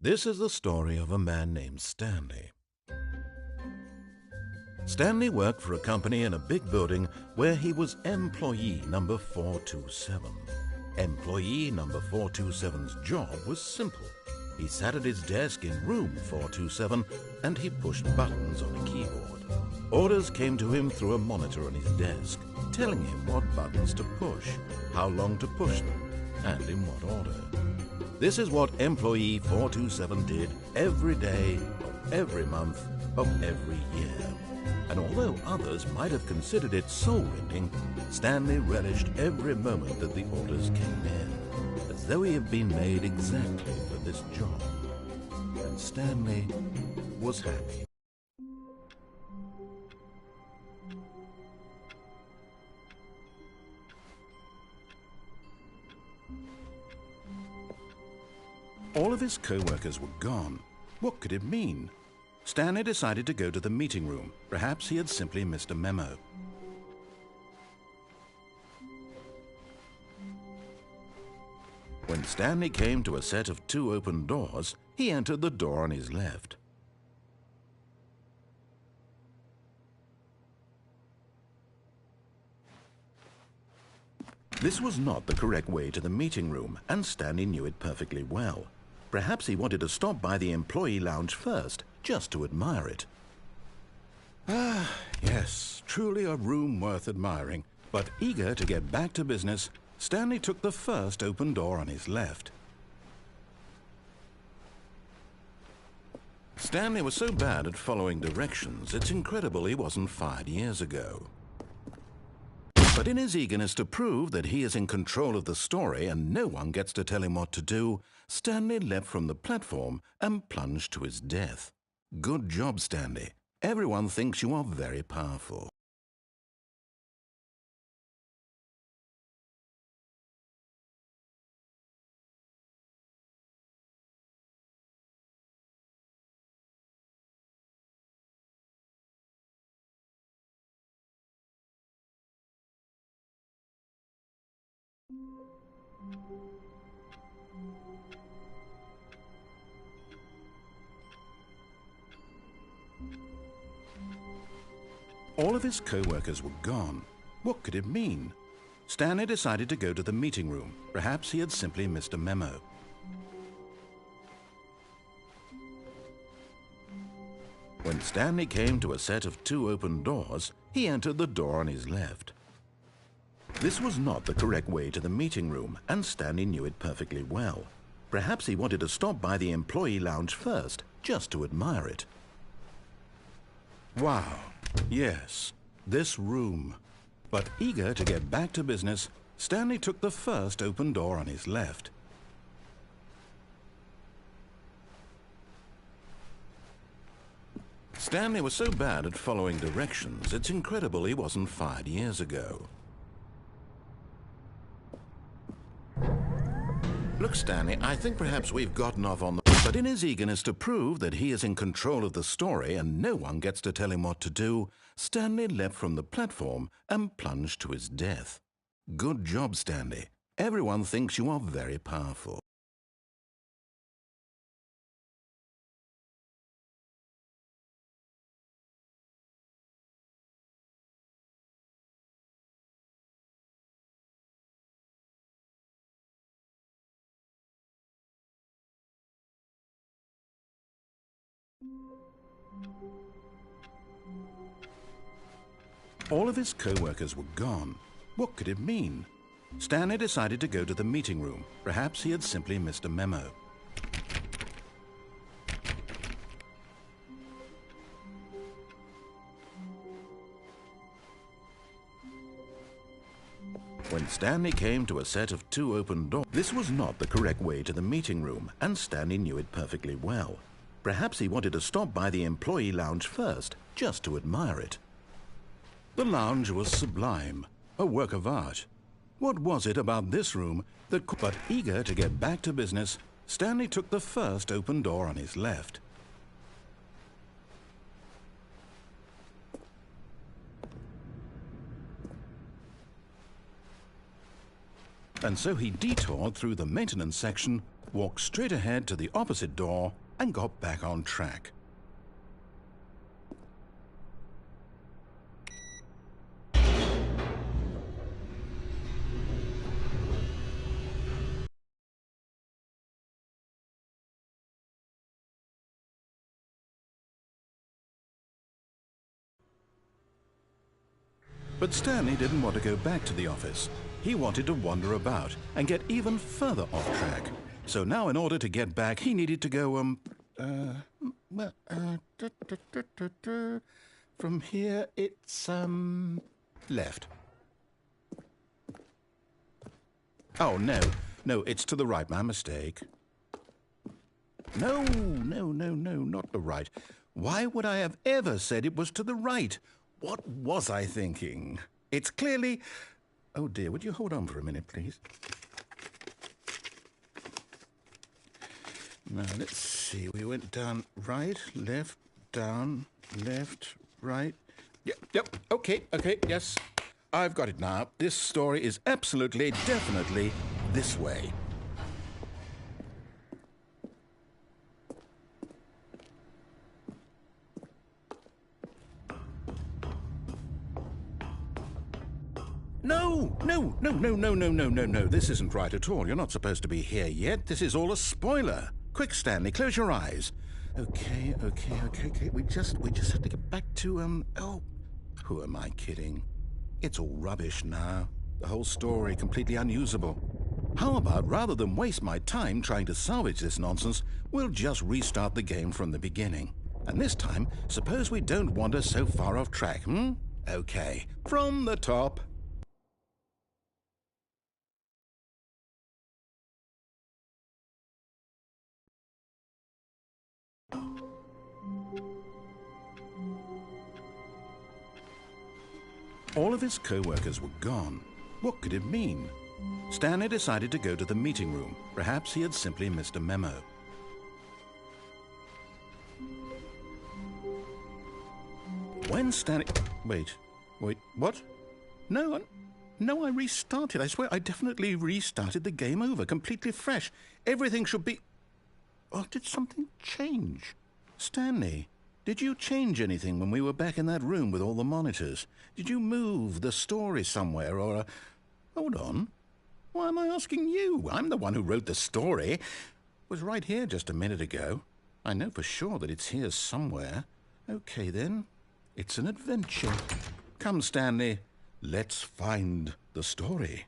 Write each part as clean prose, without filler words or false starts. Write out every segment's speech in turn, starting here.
This is the story of a man named Stanley. Stanley worked for a company in a big building where he was employee number 427. Employee number 427's job was simple. He sat at his desk in room 427 and he pushed buttons on a keyboard. Orders came to him through a monitor on his desk, telling him what buttons to push, how long to push them, and in what order. This is what employee 427 did every day of every month of every year. And although others might have considered it soul-rending, Stanley relished every moment that the orders came in, as though he had been made exactly for this job. And Stanley was happy. All of his co-workers were gone. What could it mean? Stanley decided to go to the meeting room. Perhaps he had simply missed a memo. When Stanley came to a set of 2 open doors, he entered the door on his left. This was not the correct way to the meeting room, and Stanley knew it perfectly well. Perhaps he wanted to stop by the employee lounge first, just to admire it. Ah, yes, truly a room worth admiring. But eager to get back to business, Stanley took the first open door on his left. Stanley was so bad at following directions, it's incredible he wasn't fired years ago. But in his eagerness to prove that he is in control of the story and no one gets to tell him what to do, Stanley leapt from the platform and plunged to his death. Good job, Stanley. Everyone thinks you are very powerful. All of his co-workers were gone. What could it mean? Stanley decided to go to the meeting room. Perhaps he had simply missed a memo. When Stanley came to a set of 2 open doors, he entered the door on his left. This was not the correct way to the meeting room, and Stanley knew it perfectly well. Perhaps he wanted to stop by the employee lounge first, just to admire it. Wow, yes, this room. But eager to get back to business, Stanley took the first open door on his left. Stanley was so bad at following directions, it's incredible he wasn't fired years ago. Look, Stanley, I think perhaps we've gotten off on the... But in his eagerness to prove that he is in control of the story and no one gets to tell him what to do, Stanley leapt from the platform and plunged to his death. Good job, Stanley. Everyone thinks you are very powerful. All of his co-workers were gone. What could it mean? Stanley decided to go to the meeting room. Perhaps he had simply missed a memo. When Stanley came to a set of 2 open doors, this was not the correct way to the meeting room, and Stanley knew it perfectly well. Perhaps he wanted to stop by the employee lounge first, just to admire it. The lounge was sublime, a work of art. What was it about this room that... But eager to get back to business, Stanley took the first open door on his left. And so he detoured through the maintenance section walked straight ahead to the opposite door, and got back on track. But Stanley didn't want to go back to the office. He wanted to wander about and get even further off track. So now, in order to get back, he needed to go, from here, it's, left. Oh, no, it's to the right, my mistake. No, not the right. Why would I have ever said it was to the right? What was I thinking? It's clearly... Oh, dear, would you hold on for a minute, please? Now, let's see. We went down right, left, down, left, right. Yep, okay, yes. I've got it now. This story is absolutely, definitely this way. No. This isn't right at all. You're not supposed to be here yet. This is all a spoiler. Quick, Stanley, close your eyes. Okay. We just have to get back to, oh, who am I kidding? It's all rubbish now. The whole story completely unusable. How about, rather than waste my time trying to salvage this nonsense, we'll just restart the game from the beginning. And this time, suppose we don't wander so far off track, Okay, from the top. All of his co-workers were gone. What could it mean? Stanley decided to go to the meeting room. Perhaps he had simply missed a memo. When Stanley... Wait, what? No, I restarted. I swear I definitely restarted the game over, completely fresh. Everything should be... Oh, did something change? Stanley, did you change anything when we were back in that room with all the monitors? Did you move the story somewhere or... Hold on. Why am I asking you? I'm the one who wrote the story. It was right here just a minute ago. I know for sure that it's here somewhere. Okay, then. It's an adventure. Come, Stanley. Let's find the story.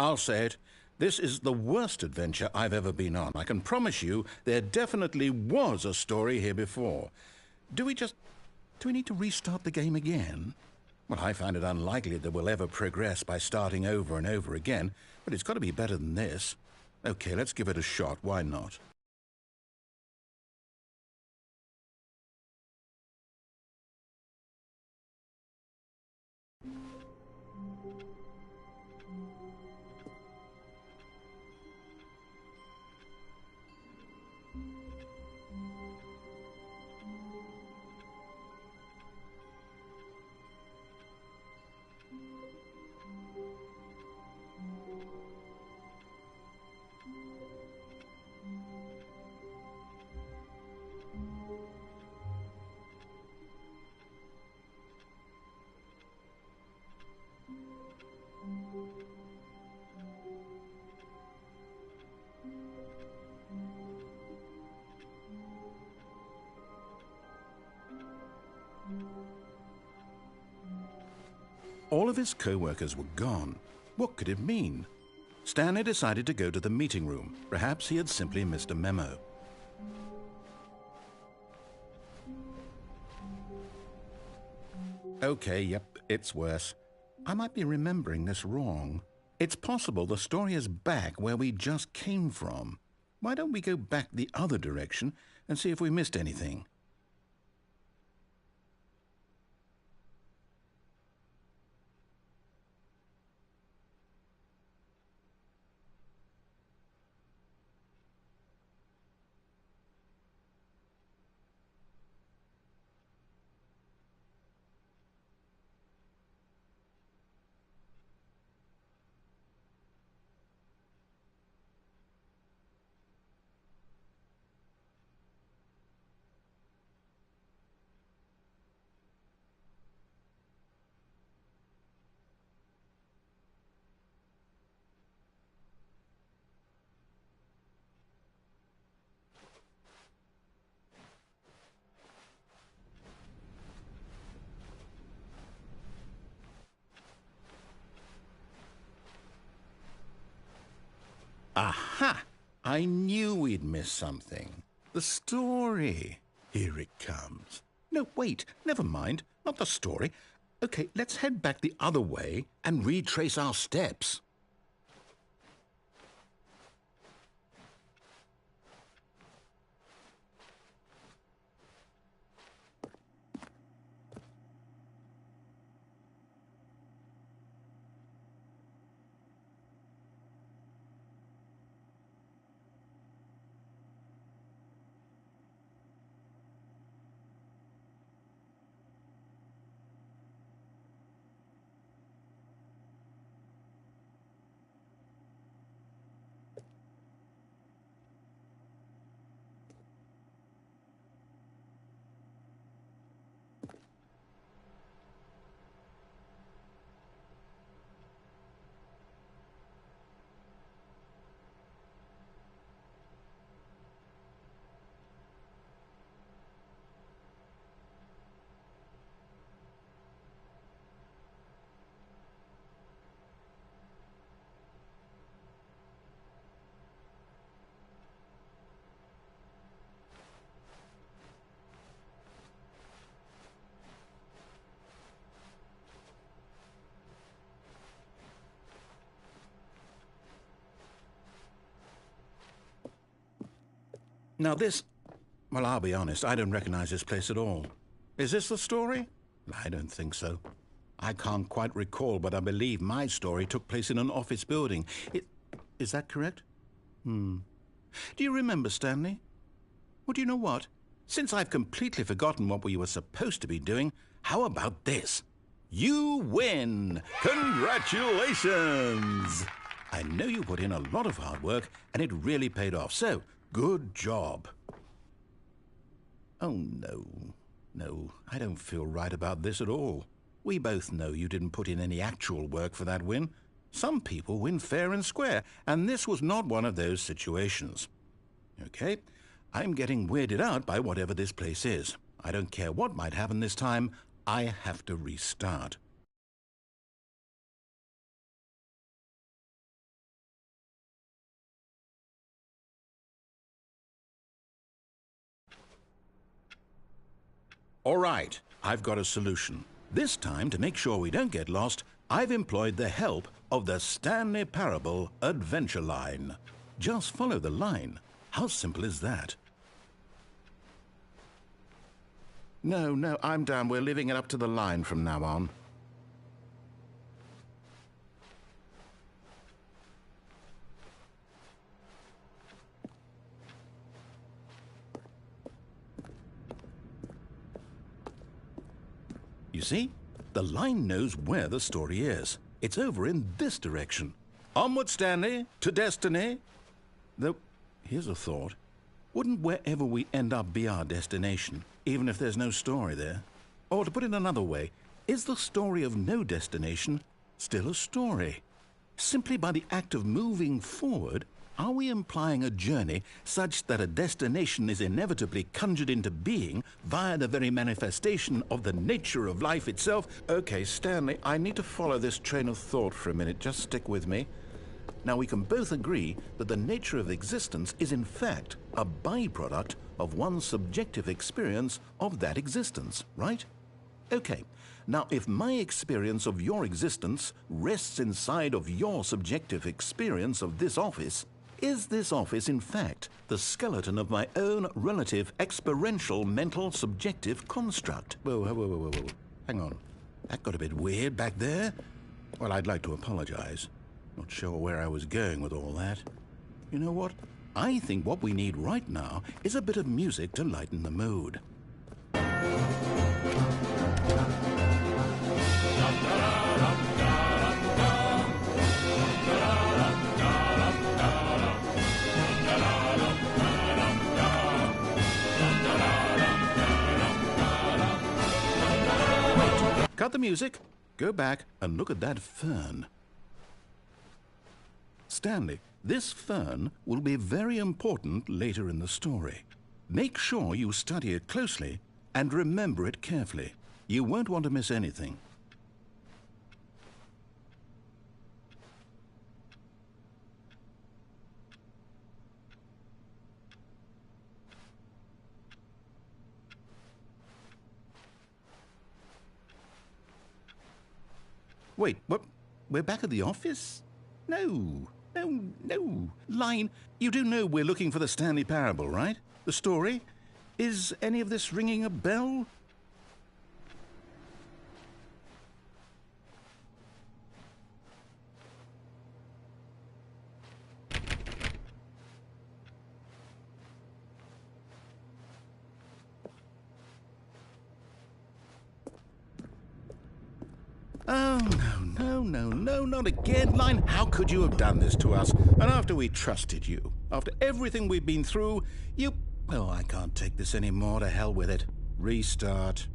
I'll say it. This is the worst adventure I've ever been on. I can promise you there definitely was a story here before. Do we need to restart the game again? Well, I find it unlikely that we'll ever progress by starting over and over again, but it's got to be better than this. Okay, let's give it a shot. Why not? All of his co-workers were gone. What could it mean? Stanley decided to go to the meeting room. Perhaps he had simply missed a memo. Okay, yep, it's worse. I might be remembering this wrong. It's possible the story is back where we just came from. Why don't we go back the other direction and see if we missed anything? Aha! I knew we'd miss something. The story. Here it comes. No, wait, never mind. Not the story. Okay, let's head back the other way and retrace our steps. Now this, well, I'll be honest, I don't recognize this place at all. Is this the story? I don't think so. I can't quite recall, but I believe my story took place in an office building. Is that correct? Do you remember, Stanley? Well, do you know what? Since I've completely forgotten what we were supposed to be doing, how about this? You win! Congratulations! I know you put in a lot of hard work, and it really paid off, so good job. Oh, no. No, I don't feel right about this at all. We both know you didn't put in any actual work for that win. Some people win fair and square, and this was not one of those situations. Okay, I'm getting weirded out by whatever this place is. I don't care what might happen this time. I have to restart. All right, I've got a solution. This time, to make sure we don't get lost, I've employed the help of the Stanley Parable Adventure Line. Just follow the line. How simple is that? No, I'm down. We're leaving it up to the line from now on. You see? The line knows where the story is. It's over in this direction. Onward, Stanley, to destiny. Though, here's a thought. Wouldn't wherever we end up be our destination, even if there's no story there? Or to put it another way, is the story of no destination still a story? Simply by the act of moving forward, are we implying a journey such that a destination is inevitably conjured into being via the very manifestation of the nature of life itself? Okay, Stanley, I need to follow this train of thought for a minute. Just stick with me. Now, we can both agree that the nature of existence is in fact a byproduct of one's subjective experience of that existence, right? Okay, now if my experience of your existence rests inside of your subjective experience of this office, is this office in fact the skeleton of my own relative experiential mental subjective construct? Whoa, whoa, whoa, whoa, whoa. Hang on. That got a bit weird back there. Well, I'd like to apologize. Not sure where I was going with all that. You know what? I think what we need right now is a bit of music to lighten the mood. Cut the music, go back and look at that fern. Stanley, this fern will be very important later in the story. Make sure you study it closely and remember it carefully. You won't want to miss anything. Wait, what? We're back at the office? No. Line, you do know we're looking for the Stanley Parable, right? The story? Is any of this ringing a bell? Oh, no, not again, Line. How could you have done this to us? And after we trusted you, after everything we've been through, you... Oh, I can't take this anymore. To hell with it. Restart.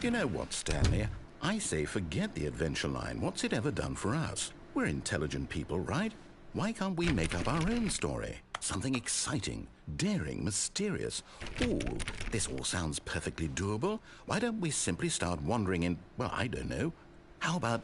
You know what, Stanley? I say forget the adventure line. What's it ever done for us? We're intelligent people, right? Why can't we make up our own story? Something exciting, daring, mysterious. Ooh, this all sounds perfectly doable. Why don't we simply start wandering in, well, I don't know. How about